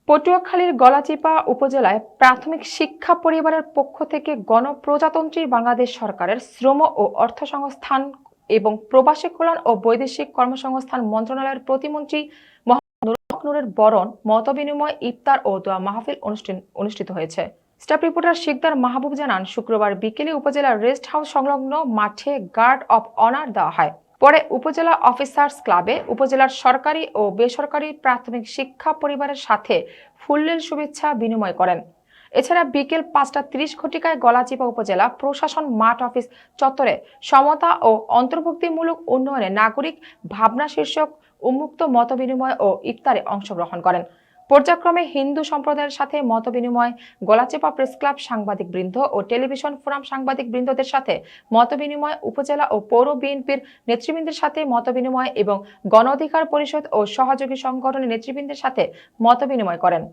পটুয়াখালীর গলাচিপা উপজেলায় প্রাথমিক শিক্ষা পরিবারের পক্ষ থেকে গণপ্রজাতন্ত্রী বাংলাদেশ সরকারের শ্রম ও অর্থসংস্থান এবং প্রবাসী কল্যাণ ও বৈদেশিক কর্মসংস্থান মন্ত্রণালয়ের প্রতিমন্ত্রী মোহাম্মদ নূরের বরণ মতবিনিময় ইফতার ও দোয়া মাহফিল অনুষ্ঠিত হয়েছে। স্টাফ রিপোর্টার শিকদার মাহবুব জানান, শুক্রবার বিকেলে উপজেলার রেস্ট হাউস সংলগ্ন মাঠে গার্ড অব অনার দেওয়া হয়। পরে উপজেলা অফিসার্স ক্লাবে উপজেলার সরকারি ও বেসরকারি প্রাথমিক শিক্ষা পরিবারের সাথে ফুলেল শুভেচ্ছা বিনিময় করেন। এছাড়া বিকেল 5:30 ঘটিকায় গলাচিপা উপজেলা প্রশাসন মাঠ অফিস চত্বরে সমতা ও অন্তর্ভুক্তিমূলক উন্নয়নে নাগরিক ভাবনা শীর্ষক উন্মুক্ত মতবিনিময় ও ইফতারে অংশগ্রহণ করেন। পর্যায়ক্রমে হিন্দু সম্প্রদায়ের সাথে মতবিনিময়, গলাচিপা প্রেস ক্লাব সাংবাদিক বৃন্দ ও টেলিভিশন ফোরাম সাংবাদিক বৃন্দদের সাথে মতবিনিময়, উপজেলা ও পৌর বিএনপির নেতৃবৃন্দের সাথে মতবিনিময় এবং গণ অধিকার পরিষদ ও সহযোগী সংগঠনের নেতৃবৃন্দের সাথে মতবিনিময় করেন।